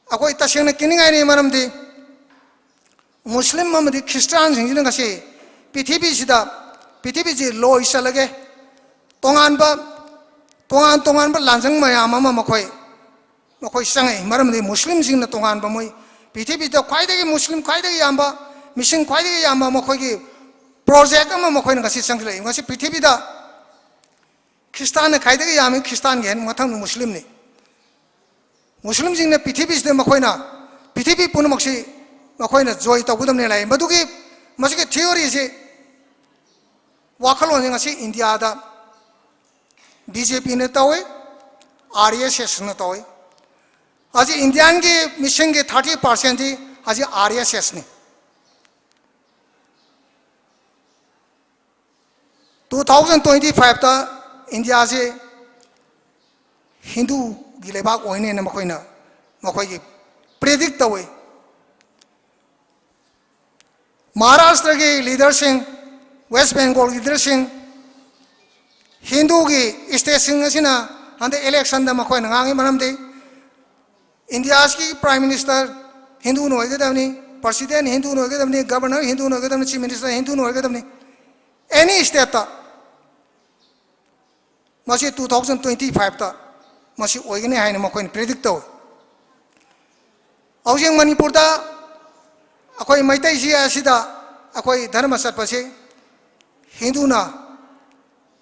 अखोइ तसेंगना किनिंगाइनि मरमदि मुस्लिम अमदि ख्रिस्टान सिंजिना ngasi पृथ्वी सिदा पृथ्वी जी लोइ सलगे तोंगानबा तोंगानबा लांजंग मयाम अमा मखोइ संगे मरमदि मुस्लिम सिंगना तोंगानबा मोइ पृथ्वी दा ख्वाइदगी मुस्लिम ख्वाइदगी यामबा मिसिंग ख्वाइदगी यामबा मखोइगी प्रोजेक्ट अमा मखोइना ngasi संगले ngasi पृथ्वी दा ख्रिस्टान खाइदगी यामी ख्रिस्टान गेन मथंग मुस्लिम नि मुस्लिम जिंगने पृथ्वी से मखोइना पृथ्वी पुनमक्सी मखोइना जॉय तगुदमने लाइ मदुगी मसिके थियोरी से वाखलोन ngasi इंडिया दा बीजेपी ने तवे आरएसएस ने तवे আজি इंडियन के मिशन के 30% थी আজি आरएसएस ने 2025 ता इंडिया से हिंदू गिलेबाग ओइने न मखोइना मखोइगी प्रेडिक्ट तवे महाराष्ट्र के लीडर सिंह वेस्ट बंगाल लीडर सिंह हिंदू की स्टेट सिंह असिना हंदे इलेक्शन दा मखोइना ngangi maramde इंडिया की प्राइम मिनिस्टर हिंदू न होइगदमनी प्रेसिडेंट हिंदू न होइगदमनी गवर्नर हिंदू न होइगदमनी चीफ मिनिस्टर हिंदू न होइगदमनी एनी स्टेट ता मसी 2025 ता मसी ओइगने हाइन मखोइन प्रेडिक्ट तव औजिंग मणिपुर दा अखोइ मैतै जी असिदा अखोइ धर्म सत्पसे हिंदू ना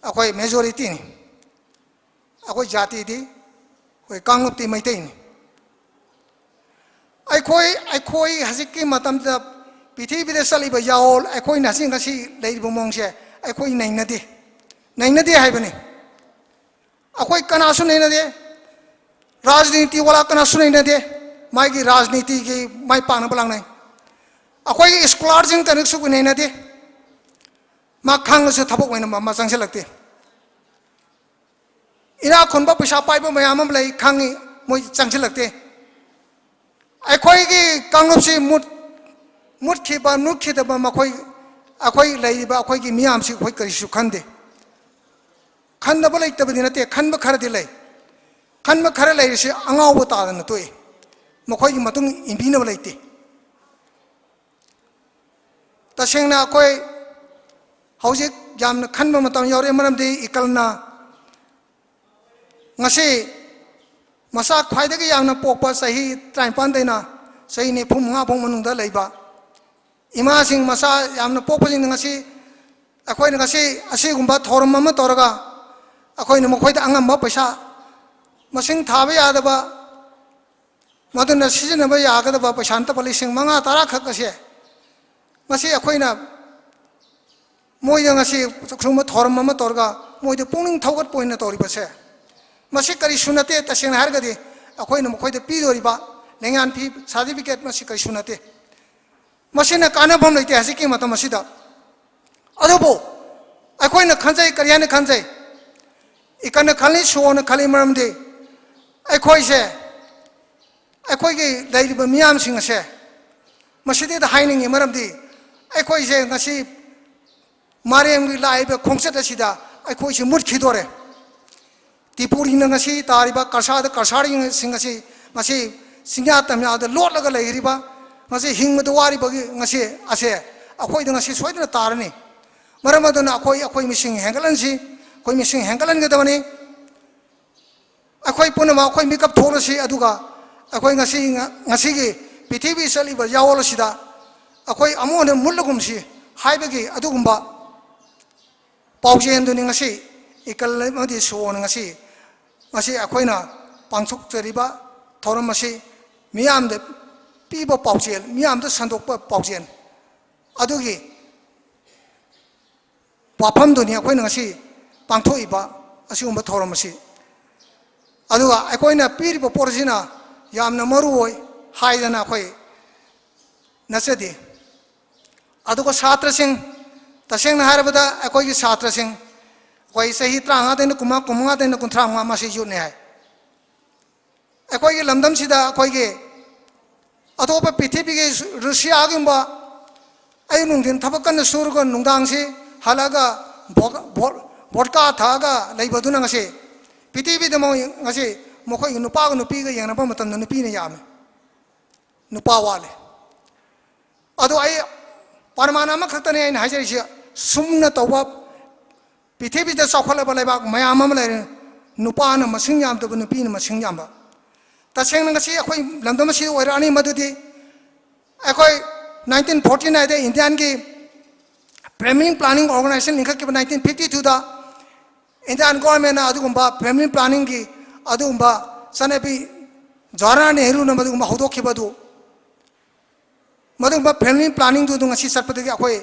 अखोइ मेजॉरिटी नि अखोइ जाति दी कोइ कांगुप्ति मैतै नि अखोइ हजिकी मतम दा पृथ्वी दे सलिबा याओल अखोइ नसि ngasi लेइबो मोंगसे अखोइ नैनदे हाइबने अखोइ कनासु नैनदे राजनीति वाला कनासु नैनदे माइगी राजनीति की माइ पान बलांगनाय अखोइ स्कॉलर जिंग कनेक्सु नैनदे मा खांगसु थबक वैना मा चंगसेलक्ते इना खुनबा पैसा पाइबो मयाम लೈ खांगी मोइ चंगसेलक्ते अखोइगी कांगुपसि मुटखिबा नुखिदबा मखोइ अखोइ लैबा अखोइगी मियामसि अखोइ करिसु खंदे खंदबा लैतबदि नते खंब खरदि लै खंब खर लैरिसि अंगावबा तादन तोय मखोइगी मतुंग इनबिनबा लैते तसेंगना अखोइ हौजिक यामना खंबा मतम यावरे मरमदि इकलना ngasi masa khwaidagi yamna pokpa sahi 53 daina sahi ne phum nga phum manungda leiba Emasing masa yamna pokpa jing ngasi akhoi ngasi asigumba thoram ama toraga akhoi ne mokhoi da angam ba paisa masing thaba yadaba maduna season ba yagada ba paisanta palising manga tara khakase masi akhoi na moi ngasi suma thoram ama toraga moi de pungning thogat poina tori base मसी करी सुनते तसेंग हारगदि अखोइना मखोइद पीदोरिबा लेंगान फी certificate मसी करी सुनते मसीना कानबम लैते हसिकी मतम मसीदा अदबो अखोइना खंजै करियाने खंजै इकन खलि सोन खलि मरमदि अखोइसे अखोइगी लैरिबा मियाम सिंगसे मसीदे द हाइनिंग मरमदि अखोइसे ngasi मारेमगी लाइबा खोंगसत असिदा अखोइसे मुटखिदोरे त्रिपुरी ngasi तारिबा करसारी सिंगसी ngasi सिंजा तमयाद लोटलग लेरिबा ngasi हिंगद वारिबगी ngasi असे अखोइ ngasi सोइदना तारनी मरमदना अखोइ मिसिंग हेंगलनसी अखोइ मिसिंग हेंगलन गदवनी अखोइ पुनमा अखोइ मेकअप थोरसी अदुगा अखोइ ngasi गी पृथ्वी सलिबा यावलसिदा अखोइ अमोने मुल्लगुमसी हाइबगी अदुगुंबा पाउजेंदुनी ngasi इकल मदि सोन ngasi ngasi अखोइना पांगथुक जरिबा थोरम मसी मियामदे पीबा पाउजेल मियामदे संदोकपा पाउजेल अदुगी वाफम दुनी अखोइना ngasi पांगथोइबा असिगुंबा थोरम मसी अदुगा अखोइना पीरिबा पोरसिना यामना मरुओय हाइदना अखोइ नसदि ꯑꯗꯨꯒ ꯁꯥꯇ꯭ꯔꯁꯤꯡ ꯇꯁꯦꯡꯅ ꯍꯥꯏꯔꯕꯗ ꯑꯩꯈꯣꯏꯒꯤ ꯁꯥꯇ꯭ꯔꯁꯤꯡ ꯑꯩꯈꯣꯏ ꯆꯍꯤ 35ꯗꯩꯅ 35ꯗꯩꯅ 35 ꯃꯁꯤ ꯌꯨꯠꯅꯤ ꯍꯥꯏ ꯑꯩꯈꯣꯏꯒꯤ ꯂꯝꯗꯝꯁꯤꯗ ꯑꯩꯈꯣꯏꯒꯤ ꯑꯇꯣꯞꯄ ꯄ꯭ꯔꯤꯊꯤꯕꯤꯒꯤ ꯔꯨꯁꯤꯌꯥꯒꯨꯝꯕ ꯑꯌꯨꯛ ꯅꯨꯡꯊꯤꯟ ꯊꯕꯛ ꯀꯟꯅ ꯁꯨꯔꯒ ꯅꯨꯡꯗꯥꯡꯁꯤ ꯍꯜꯂꯒ ꯚꯣꯠꯀꯥ ꯊꯛꯑꯒ ꯂꯩꯕꯗꯨꯅ ꯉꯁꯤ ꯄ꯭ꯔꯤꯊꯤꯕꯤꯗ ꯉꯁꯤ ꯃꯈꯣꯏꯒꯤ ꯅꯨꯄꯥꯒ ꯅꯨꯄꯤꯒ ꯌꯦꯡꯅꯕ ꯃꯇꯝꯗ ꯅꯨꯄꯤꯅ ꯌꯥꯝꯃꯤ नुपा वाले अदो आई परमाना खतने आई हाजरिसे सुमन तौब पृथ्वी चौखलब लेबाक मैम नुपान मसिंग यामदब नुपीन मसिंग याम तसेंग अखोई लमदम से ओरनी मदुदी अखोई 1949 इंडियन की फैमिली प्लानिंग ऑर्गेनाइजेशन लिंखब 1952 दा इंडियन गवर्नमेंट अदुगुंबा फैमिली प्लानिंग की अदुगुंबा सनेबी जवाहरलाल नेहरू न मदुगुंबा हौदोखिबदु मदुगुंबा फैमिली प्लानिंग दु ngasi satpadagi akhoi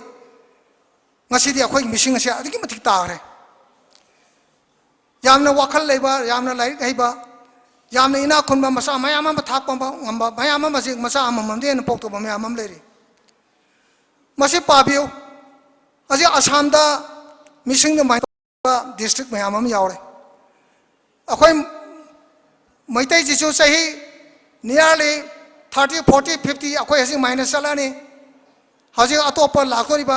ngasi di akhoi missing ase adigi mathik tagre yamna wakhal leiba yamna laik haiba yamna ina khunba masa mayam ama thak pamba ngamba mayam ama ji masa amam de na pokto mayam am leri masi pabiu aje assam da missing da mai district mayam am yaure akhoi maitai ji chu sahi nearly 30 40 50 akhoi hasi minus salani haji atop lakoriba